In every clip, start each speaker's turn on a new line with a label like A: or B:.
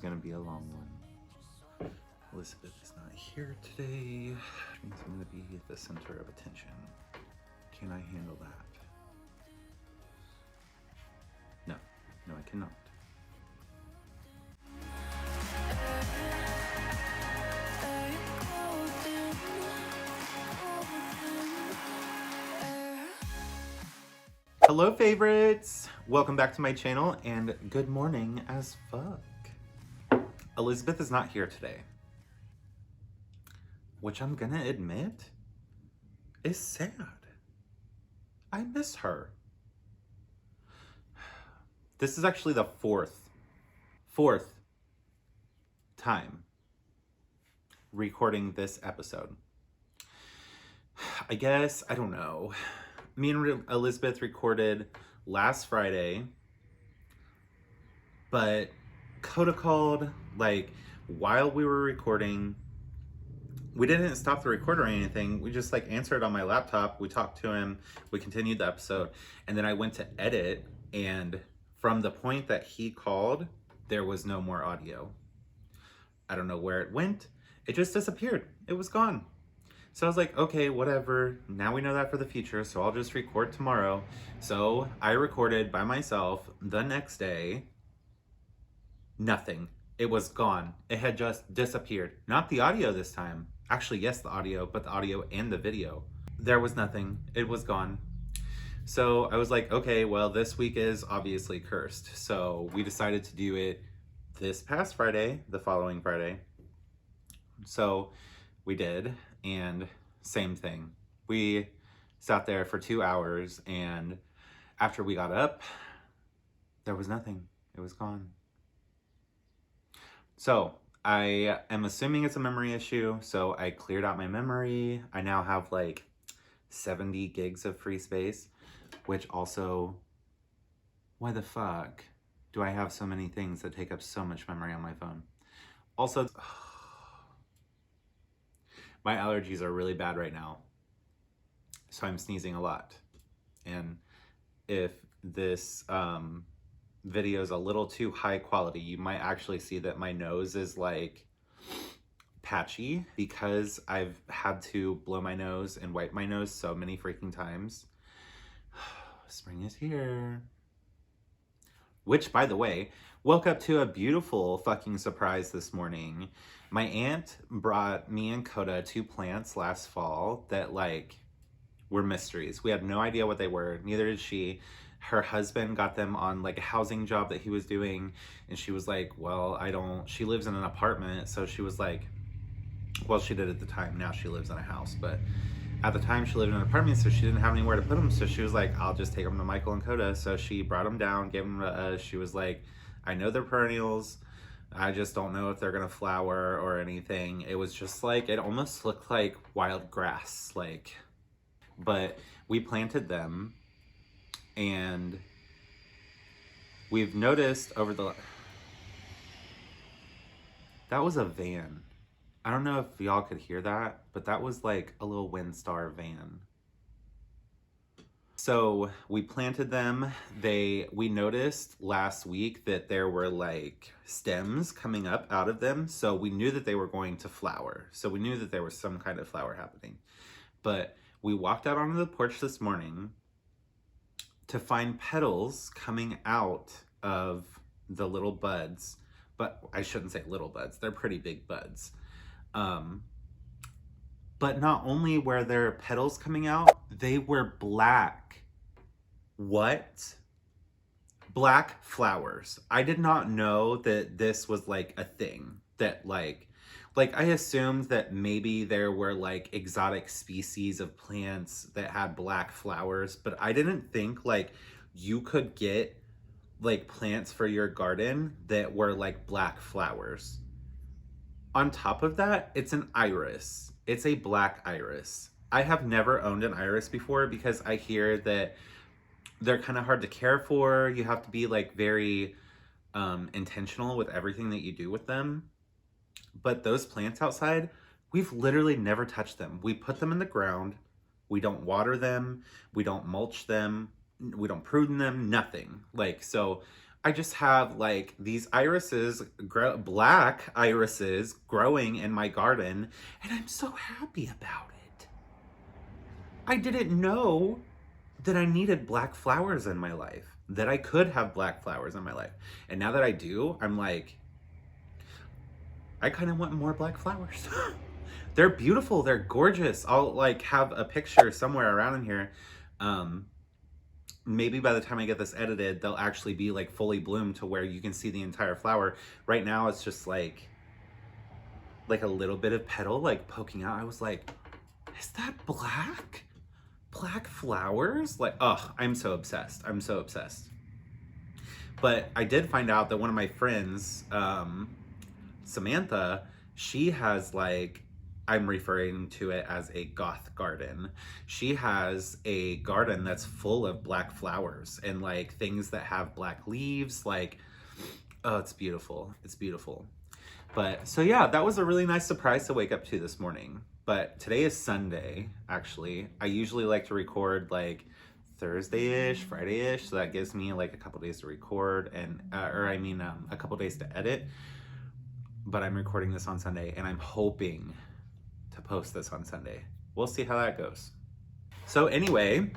A: gonna be a long one. Elizabeth is not here today. Means I'm gonna be the center of attention. Can I handle that? No, I cannot. Hello favorites! Welcome back to my channel and good morning as fuck. Elizabeth is not here today, which I'm gonna admit is sad. I miss her. This is actually the fourth time recording this episode. I guess, I don't know. Me and Elizabeth recorded last Friday, but Coda called like while we were recording. We didn't stop the recorder or anything. We just like answered on my laptop. We talked to him. We continued the episode. And then I went to edit, and from the point that he called, there was no more audio. I don't know where it went. It just disappeared. It was gone. So I was like, okay, whatever. Now we know that for the future, so I'll just record tomorrow. So I recorded by myself the next day. Nothing. It was gone. It had just disappeared. Not the audio this time. Actually, yes, the audio, but the audio and the video. There was nothing. It was gone. So I was like, okay, well, this week is obviously cursed. So we decided to do it this past Friday, the following Friday. So we did, and same thing. We sat there for 2 hours, and after we got up, there was nothing. It was gone. So I am assuming it's a memory issue, so I cleared out my memory. I now have like 70 gigs of free space, which also, why the fuck do I have so many things that take up so much memory on my phone? Also, my allergies are really bad right now, so I'm sneezing a lot. And if this video is a little too high quality, you might actually see that my nose is like patchy because I've had to blow my nose and wipe my nose so many freaking times. Spring is here. Which, by the way, woke up to a beautiful fucking surprise this morning. My aunt brought me and Coda 2 plants last fall that like were mysteries. We had no idea what they were, neither did she. Her husband got them on like a housing job that he was doing, and she was like, well, she lives in an apartment, so she was like, well, she did at the time, now she lives in a house, but at the time she lived in an apartment, so she didn't have anywhere to put them, so she was like, I'll just take them to Michael and Coda. So she brought them down, gave them to us. She was like, I know they're perennials, I just don't know if they're gonna flower or anything. It was just like, it almost looked like wild grass, like, but we planted them, and we've noticed over the... That was a van. I don't know if y'all could hear that, but that was like a little Windstar van. So we planted them. We noticed last week that there were like stems coming up out of them. So we knew that they were going to flower. So we knew that there was some kind of flower happening. But we walked out onto the porch this morning to find petals coming out of the little buds. But I shouldn't say little buds. They're pretty big buds. But not only were there petals coming out, they were black. What? Black flowers. I did not know that this was like a thing. That like I assumed that maybe there were like exotic species of plants that had black flowers, but I didn't think like you could get like plants for your garden that were like black flowers. On top of that, it's an iris. It's a black iris. I have never owned an iris before because I hear that they're kind of hard to care for. You have to be like very intentional with everything that you do with them. But those plants outside, we've literally never touched them. We put them in the ground. We don't water them. We don't mulch them. We don't prune them, nothing. Like, so I just have like these irises, black irises growing in my garden, and I'm so happy about it. I didn't know that I needed black flowers in my life, that I could have black flowers in my life. And now that I do, I'm like, I kind of want more black flowers. They're beautiful. They're gorgeous. I'll like have a picture somewhere around in here. Maybe by the time I get this edited, they'll actually be like fully bloomed to where you can see the entire flower. Right now, it's just like a little bit of petal like poking out. I was like, is that black? Black flowers? Like, oh, I'm so obsessed. I'm so obsessed. But I did find out that one of my friends, Samantha, she has like, I'm referring to it as a goth garden. She has a garden that's full of black flowers and like things that have black leaves. Like, oh, it's beautiful. It's beautiful. But so yeah, that was a really nice surprise to wake up to this morning. But today is Sunday, actually. I usually like to record like Thursday-ish, Friday-ish, so that gives me like a couple days to record and, a couple days to edit. But I'm recording this on Sunday, and I'm hoping to post this on Sunday. We'll see how that goes. So anyway,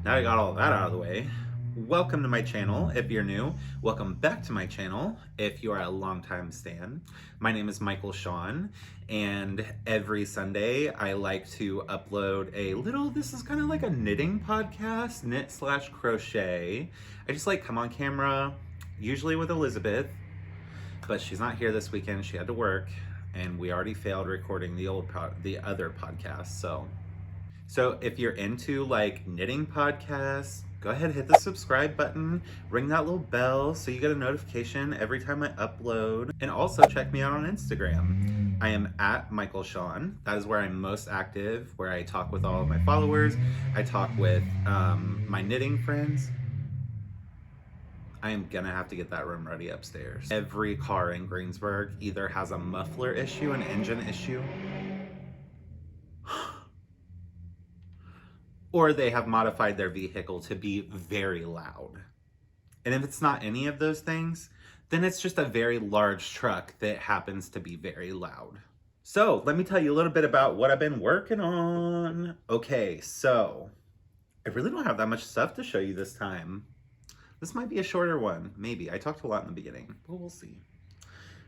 A: now I got all that out of the way. Welcome to my channel if you're new. Welcome back to my channel if you are a longtime stan. My name is Michael Shawn, and every Sunday I like to upload a little, this is kind of like a knitting podcast, knit/crochet. I just like come on camera, usually with Elizabeth, but she's not here this weekend. She had to work, and we already failed recording the other podcast. So if you're into like knitting podcasts, go ahead, hit the subscribe button, ring that little bell so you get a notification every time I upload. And also check me out on Instagram. I am at Michael Shawn. That is where I'm most active, where I talk with all of my followers. I talk with my knitting friends. I am gonna have to get that room ready upstairs. Every car in Greensburg either has a muffler issue, an engine issue, or they have modified their vehicle to be very loud. And if it's not any of those things, then it's just a very large truck that happens to be very loud. So let me tell you a little bit about what I've been working on. Okay, so I really don't have that much stuff to show you this time. This might be a shorter one, maybe. I talked a lot in the beginning, but we'll see.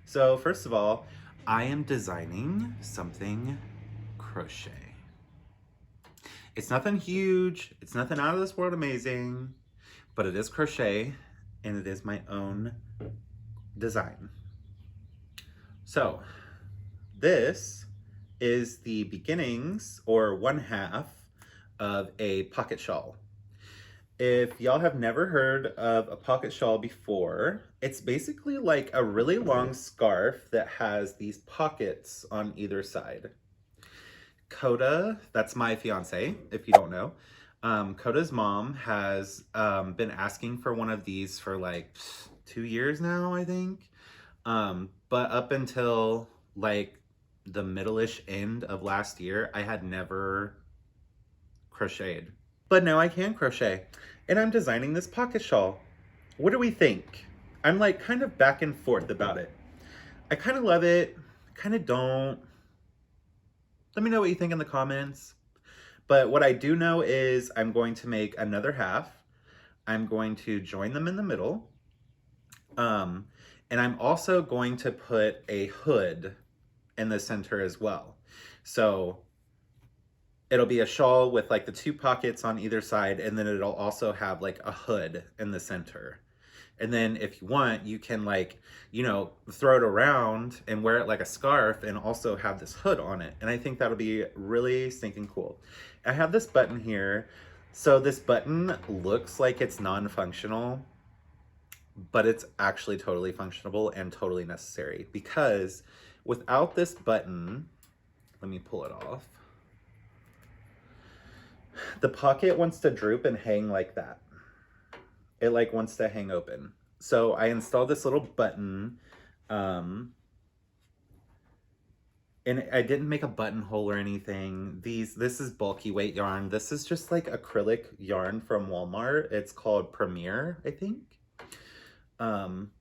A: So first of all, I am designing something crochet. It's nothing huge, it's nothing out of this world amazing, but it is crochet and it is my own design. So this is the beginnings or one half of a pocket shawl. If y'all have never heard of a pocket shawl before, it's basically like a really long scarf that has these pockets on either side. Coda, that's my fiance, if you don't know. Coda's mom has been asking for one of these for like 2 years now, I think. But up until like the middle-ish end of last year, I had never crocheted. But now I can crochet, and I'm designing this pocket shawl. What do we think? I'm like kind of back and forth about it. I kind of love it, kind of don't. Let me know what you think in the comments. But what I do know is I'm going to make another half. I'm going to join them in the middle. And I'm also going to put a hood in the center as well. So it'll be a shawl with like the 2 pockets on either side, and then it'll also have like a hood in the center. And then if you want, you can like, you know, throw it around and wear it like a scarf and also have this hood on it. And I think that'll be really stinking cool. I have this button here. So this button looks like it's non-functional, but it's actually totally functional and totally necessary, because without this button, let me pull it off. The pocket wants to droop and hang like that. It like wants to hang open. So I installed this little button, and I didn't make a buttonhole or anything. This is bulky weight yarn. This is just like acrylic yarn from Walmart. It's called Premier, I think. Um,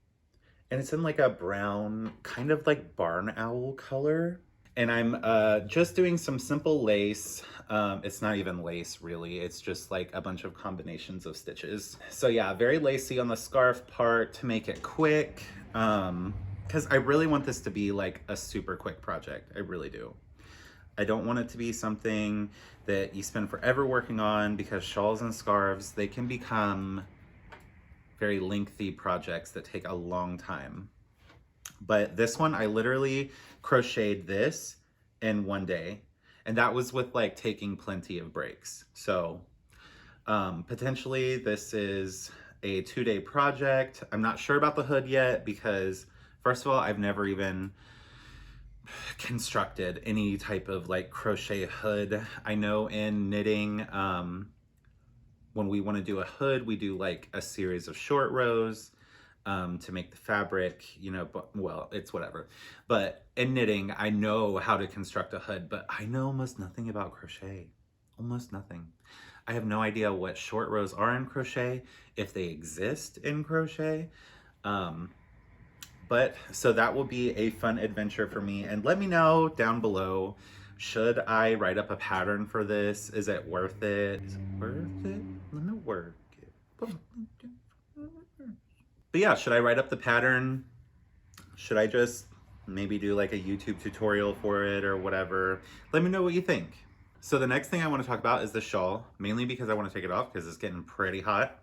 A: and it's in like a brown, kind of like barn owl color. And I'm just doing some simple lace. It's not even lace really, it's just like a bunch of combinations of stitches. So yeah, very lacy on the scarf part to make it quick. Because I really want this to be like a super quick project, I really do. I don't want it to be something that you spend forever working on, because shawls and scarves, they can become very lengthy projects that take a long time. But this one, I literally crocheted this in one day. And that was with like taking plenty of breaks. So potentially this is a 2-day project. I'm not sure about the hood yet because first of all, I've never even constructed any type of like crochet hood. I know in knitting, when we want to do a hood, we do like a series of short rows to make the fabric, you know, but well, it's whatever. But in knitting, I know how to construct a hood, but I know almost nothing about crochet, almost nothing. I have no idea what short rows are in crochet, if they exist in crochet. But so that will be a fun adventure for me. And let me know down below, should I write up a pattern for this? Is it worth it? Is it worth it? Let me work it. But yeah, should I write up the pattern? Should I just maybe do like a YouTube tutorial for it or whatever? Let me know what you think. So the next thing I want to talk about is the shawl, mainly because I want to take it off because it's getting pretty hot.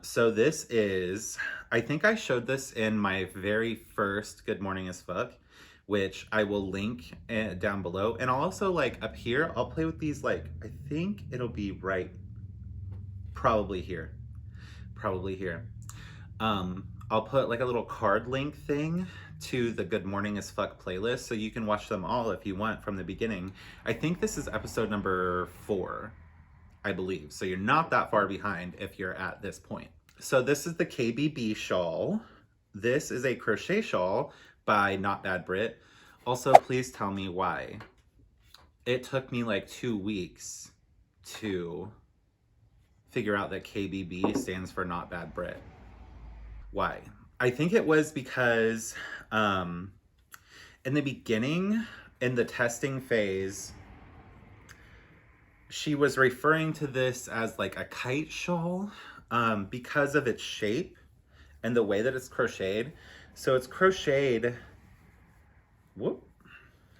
A: So this is, I think I showed this in my very first Good Morning as Fuck, which I will link down below. And I'll also like up here, I'll play with these, like, I think it'll be right, probably here. I'll put like a little card link thing to the Good Morning as Fuck playlist so you can watch them all if you want from the beginning. I think this is episode number 4, I believe. So you're not that far behind if you're at this point. So this is the KBB shawl. This is a crochet shawl by Not Bad Brit. Also, please tell me why it took me like 2 weeks to figure out that KBB stands for Not Bad Brit. Why? I think it was because in the beginning, in the testing phase, she was referring to this as like a kite shawl because of its shape and the way that it's crocheted. So it's crocheted,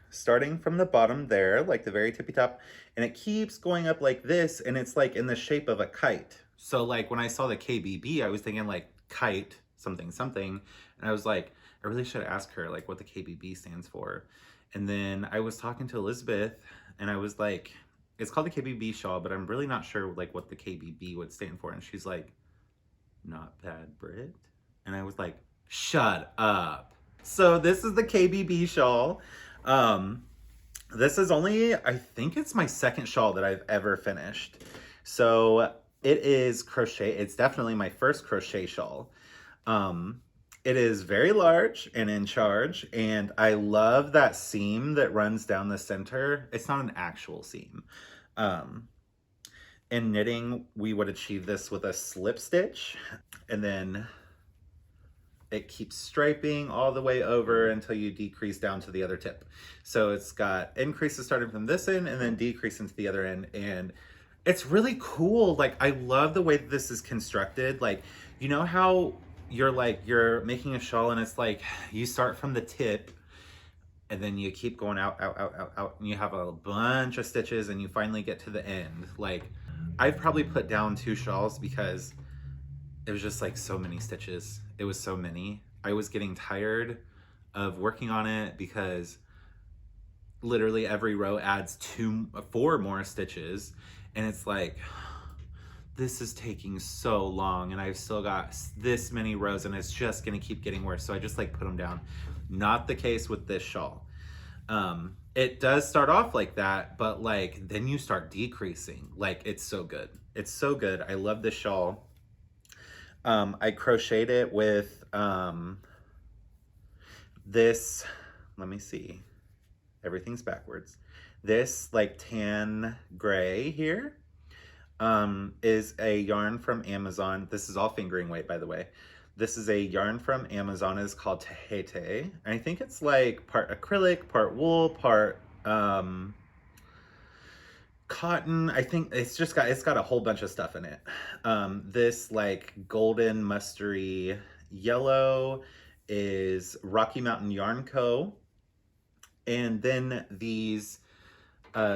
A: starting from the bottom there, like the very tippy top, and it keeps going up like this, and it's like in the shape of a kite. So like when I saw the KBB, I was thinking like kite, something, something. And I was like, I really should ask her like what the KBB stands for. And then I was talking to Elizabeth and I was like, it's called the KBB shawl, but I'm really not sure like what the KBB would stand for. And she's like, Not Bad Brit. And I was like, shut up. So this is the KBB shawl. This is only, I think it's my second shawl that I've ever finished. So it is crochet. It's definitely my first crochet shawl. It is very large and in charge, and I love that seam that runs down the center. It's not an actual seam. In knitting, we would achieve this with a slip stitch, and then it keeps striping all the way over until you decrease down to the other tip. So it's got increases starting from this end and then decrease into the other end, and it's really cool. Like, I love the way that this is constructed. Like, you know how you're making a shawl and it's like you start from the tip and then you keep going out, and you have a bunch of stitches and you finally get to the end. Like, I've probably put down 2 shawls because it was just like so many stitches. It was so many. I was getting tired of working on it because literally every row adds 4 more stitches. And it's like, this is taking so long and I've still got this many rows and it's just gonna keep getting worse. So I just like put them down. Not the case with this shawl. It does start off like that, but like then you start decreasing. Like, it's so good. It's so good. I love this shawl. I crocheted it with this, let me see. Everything's backwards. This like tan gray here is a yarn from Amazon. This is all fingering weight, by the way. This is a yarn from Amazon. It's called Tahete. And I think it's like part acrylic, part wool, part cotton. I think it's got a whole bunch of stuff in it. This like golden mustardy yellow is Rocky Mountain Yarn Co. And then these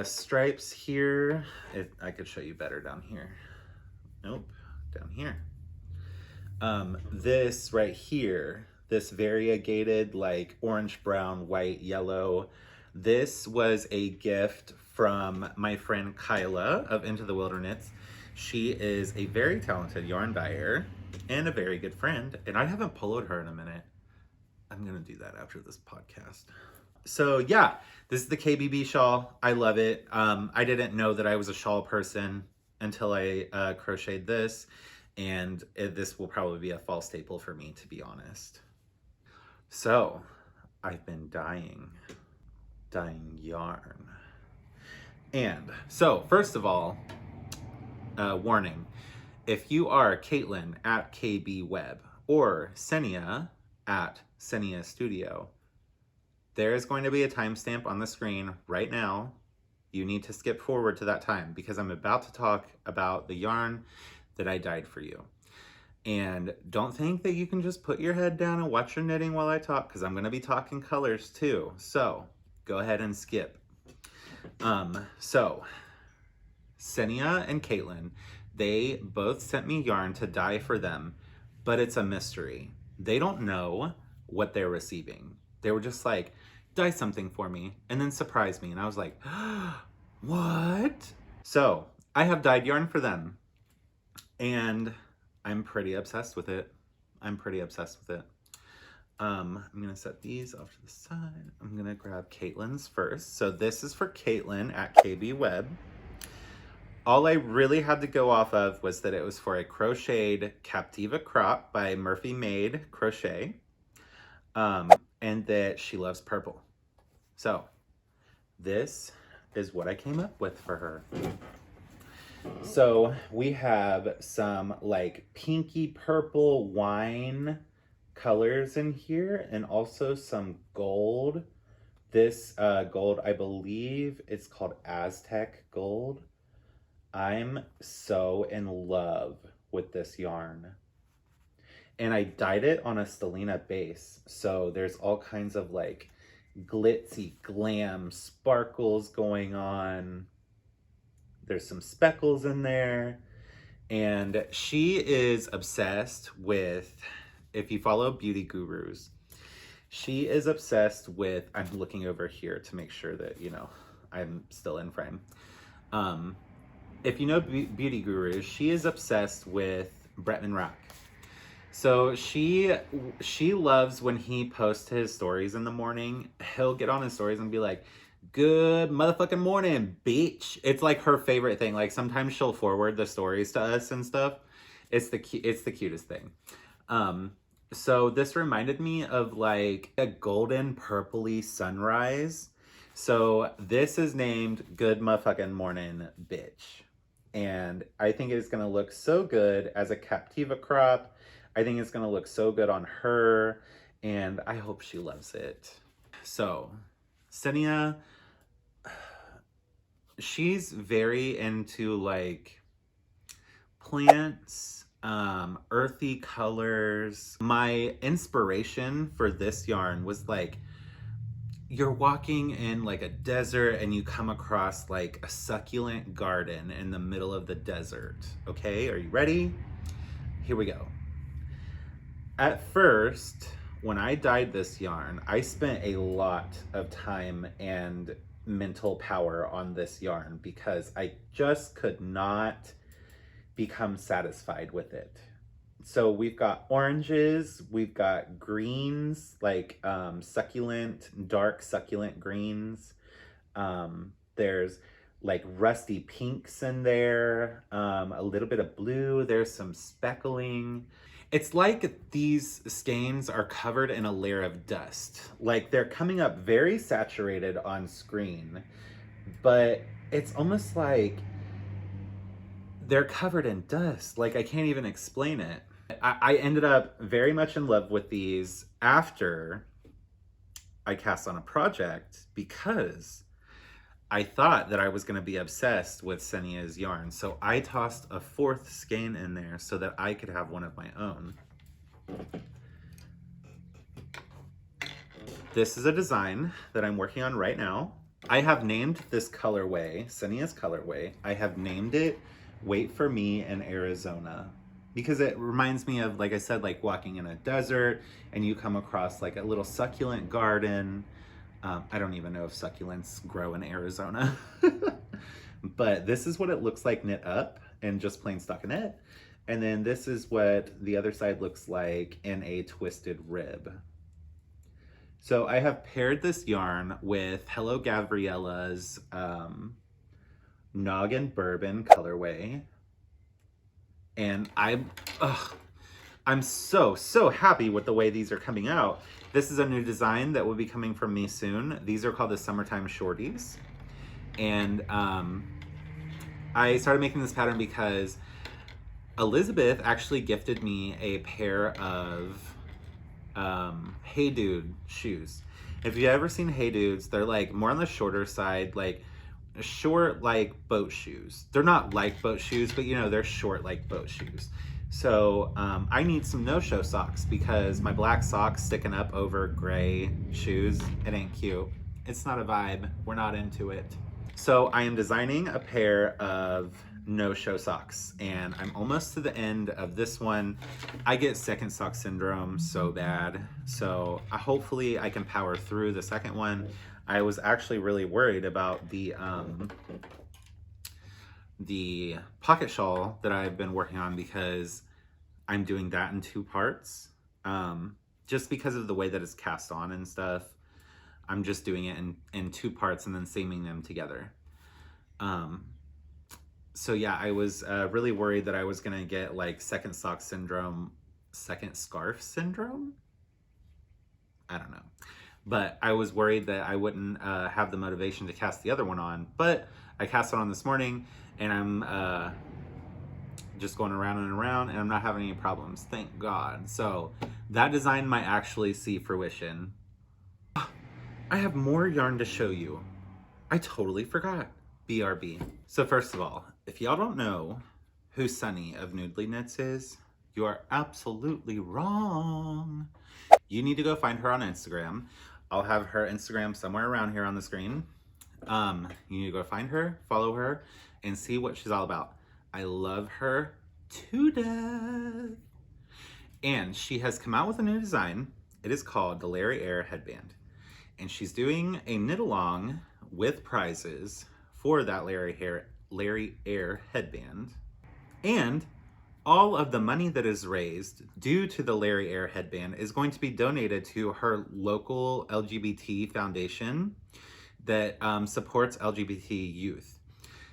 A: stripes here, I could show you better down here. Nope, down here. This right here, this variegated like orange, brown, white, yellow, this was a gift from my friend Kyla of Into the Wilderness. She is a very talented yarn dyer and a very good friend, and I haven't poloed her in a minute. I'm gonna do that after this podcast. So yeah, this is the KBB shawl. I love it. I didn't know that I was a shawl person until I crocheted this, and this will probably be a fall staple for me, to be honest. So I've been dyeing yarn. And so first of all, warning, if you are Caitlin at KB Web or Senia at Senia Studio, there is going to be a timestamp on the screen right now. You need to skip forward to that time because I'm about to talk about the yarn that I dyed for you. And don't think that you can just put your head down and watch your knitting while I talk, because I'm going to be talking colors too. So go ahead and skip. So Senia and Caitlin, they both sent me yarn to dye for them, but it's a mystery. They don't know what they're receiving. They were just like, dye something for me and then surprise me. And I was like, what? So I have dyed yarn for them and I'm pretty obsessed with it. I'm gonna set these off to the side. I'm gonna grab Caitlin's first. So this is for Caitlin at KB Web. All I really had to go off of was that it was for a crocheted Captiva crop by Murphy Made Crochet. And that she loves purple. So this is what I came up with for her. So we have some like pinky purple wine colors in here and also some gold. This gold, I believe it's called Aztec gold. I'm so in love with this yarn. And I dyed it on a stellina base. So there's all kinds of like glitzy glam sparkles going on. There's some speckles in there. And she is obsessed with, if you follow beauty gurus, she is obsessed with, I'm looking over here to make sure that, you know, I'm still in frame. If you know beauty gurus, she is obsessed with Bretman Rock. So she loves when he posts his stories in the morning. He'll get on his stories and be like, good motherfucking morning, bitch. It's like her favorite thing. Like sometimes she'll forward the stories to us and stuff. It's the cutest thing. So this reminded me of like a golden purpley sunrise. So this is named Good Motherfucking Morning, Bitch. And I think it's gonna look so good as a Captiva crop. I think it's gonna look so good on her, and I hope she loves it. So, Senia, she's very into like plants, earthy colors. My inspiration for this yarn was like, you're walking in like a desert and you come across like a succulent garden in the middle of the desert. Okay, are you ready? Here we go. At first, when I dyed this yarn, I spent a lot of time and mental power on this yarn because I just could not become satisfied with it. So we've got oranges, we've got greens, like succulent, dark succulent greens. There's like rusty pinks in there, a little bit of blue, there's some speckling. It's like these skeins are covered in a layer of dust. Like they're coming up very saturated on screen, but it's almost like they're covered in dust. Like I can't even explain it. I ended up very much in love with these after I cast on a project because I thought that I was going to be obsessed with Senia's yarn. So I tossed a 4th skein in there so that I could have one of my own. This is a design that I'm working on right now. I have named this colorway, Senia's colorway, I have named it Wait For Me in Arizona. Because it reminds me of, like I said, like walking in a desert and you come across like a little succulent garden. I don't even know if succulents grow in Arizona. But this is what it looks like knit up in just plain stockinette. And then this is what the other side looks like in a twisted rib. So I have paired this yarn with Hello Gavriella's Noggin Bourbon colorway. And I'm so happy with the way these are coming out. This is a new design that will be coming from me soon. These are called the Summertime Shorties. And I started making this pattern because Elizabeth actually gifted me a pair of Hey Dude shoes. If you've ever seen Hey Dudes, they're like more on the shorter side, like short like boat shoes. They're not like boat shoes, but you know, they're short like boat shoes. So I need some no-show socks because my black socks sticking up over gray shoes, it ain't cute. It's not a vibe. We're not into it. So I am designing a pair of no-show socks and I'm almost to the end of this one. I get second sock syndrome so bad. So hopefully I can power through the second one. I was actually really worried about the pocket shawl that I've been working on because I'm doing that in 2 parts. Just because of the way that it's cast on and stuff. I'm just doing it in 2 parts and then seaming them together. So yeah, I was really worried that I was gonna get like second sock syndrome, second scarf syndrome? I don't know. But I was worried that I wouldn't have the motivation to cast the other one on. But I cast it on this morning and I'm just going around and around and I'm not having any problems, thank God. So that design might actually see fruition. I have more yarn to show you. I totally forgot. BRB. So first of all, if y'all don't know who Sunny of Noodly Knits is, you are absolutely wrong. You need to go find her on Instagram. I'll have her Instagram somewhere around here on the screen. You need to go find her, follow her, and see what she's all about. I love her to death. And she has come out with a new design. It is called the Larry Air Headband. And she's doing a knit along with prizes for that Larry Air headband. And all of the money that is raised due to the Larry Air headband is going to be donated to her local LGBT foundation that supports LGBT youth.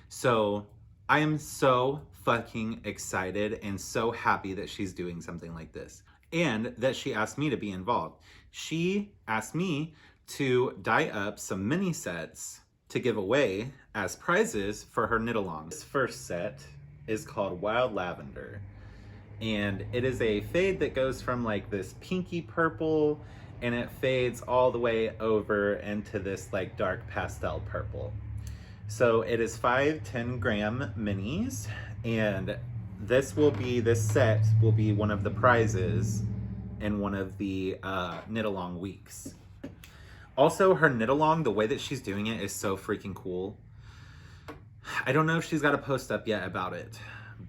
A: So I am so fucking excited and so happy that she's doing something like this and that she asked me to be involved. She asked me to dye up some mini sets to give away as prizes for her knit along. This first set is called Wild Lavender. And it is a fade that goes from like this pinky purple and it fades all the way over into this like dark pastel purple. So it is 5 10-gram minis and this set will be one of the prizes in one of the knit along weeks. Also, her knit along, the way that she's doing it is so freaking cool. I don't know if she's got a post up yet about it,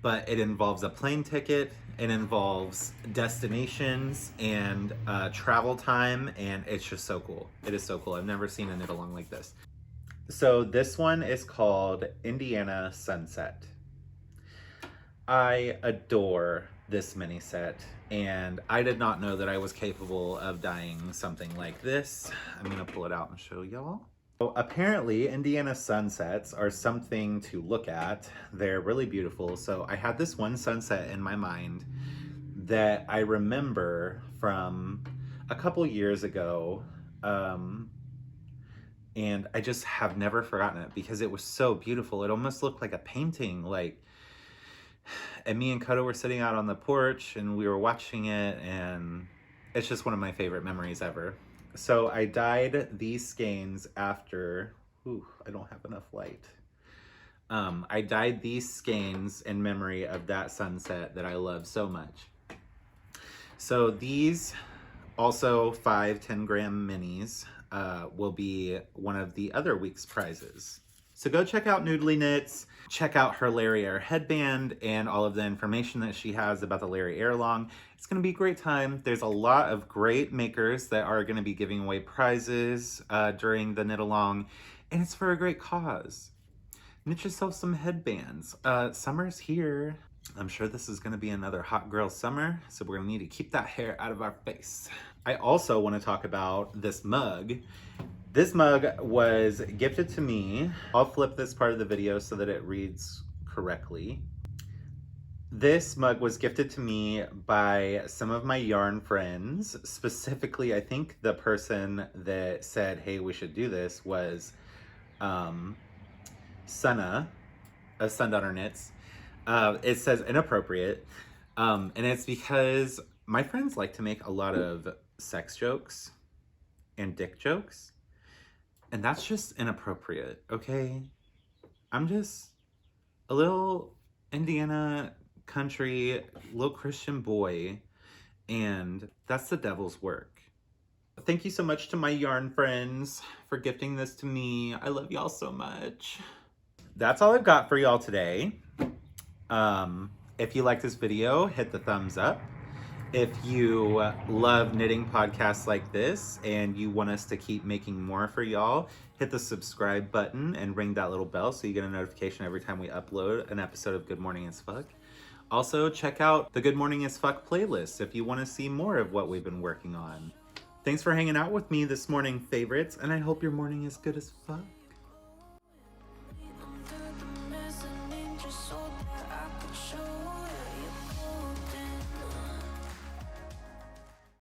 A: but it involves a plane ticket, it involves destinations and travel time, and it's just so cool. It is so cool. I've never seen a knit along like this. So this one is called Indiana Sunset. I adore this mini set and I did not know that I was capable of dyeing something like this. I'm gonna pull it out and show y'all. So apparently Indiana sunsets are something to look at. They're really beautiful. So I had this one sunset in my mind that I remember from a couple years ago. And I just have never forgotten it because it was so beautiful. It almost looked like a painting. Like, And me and Koda were sitting out on the porch and we were watching it, and it's just one of my favorite memories ever. So I dyed these skeins after, ooh, I don't have enough light. I dyed these skeins in memory of that sunset that I love so much. So these also 5 10-gram minis will be one of the other week's prizes. So go check out Noodly Knits, check out her Larry Air headband and all of the information that she has about the Larry Air Long. It's gonna be a great time. There's a lot of great makers that are gonna be giving away prizes during the knit along, and it's for a great cause. Knit yourself some headbands. Summer's here. I'm sure this is gonna be another hot girl summer, so we're gonna need to keep that hair out of our face. I also wanna talk about this mug. This mug was gifted to me. I'll flip this part of the video so that it reads correctly. This mug was gifted to me by some of my yarn friends. Specifically, I think the person that said, hey, we should do this was Sunna of Sundaughter Knits. It says inappropriate, and it's because my friends like to make a lot of sex jokes and dick jokes, and that's just inappropriate, okay? I'm just a little Indiana country, little Christian boy, and that's the devil's work. Thank you so much to my yarn friends for gifting this to me. I love y'all so much. That's all I've got for y'all today. If you like this video, hit the thumbs up. If you love knitting podcasts like this and you want us to keep making more for y'all, hit the subscribe button and ring that little bell so you get a notification every time we upload an episode of Good Morning as Fuck. Also, check out the Good Morning as Fuck playlist if you want to see more of what we've been working on. Thanks for hanging out with me this morning, favorites, and I hope your morning is good as fuck.
B: Under the mezzanine just so that I could show you.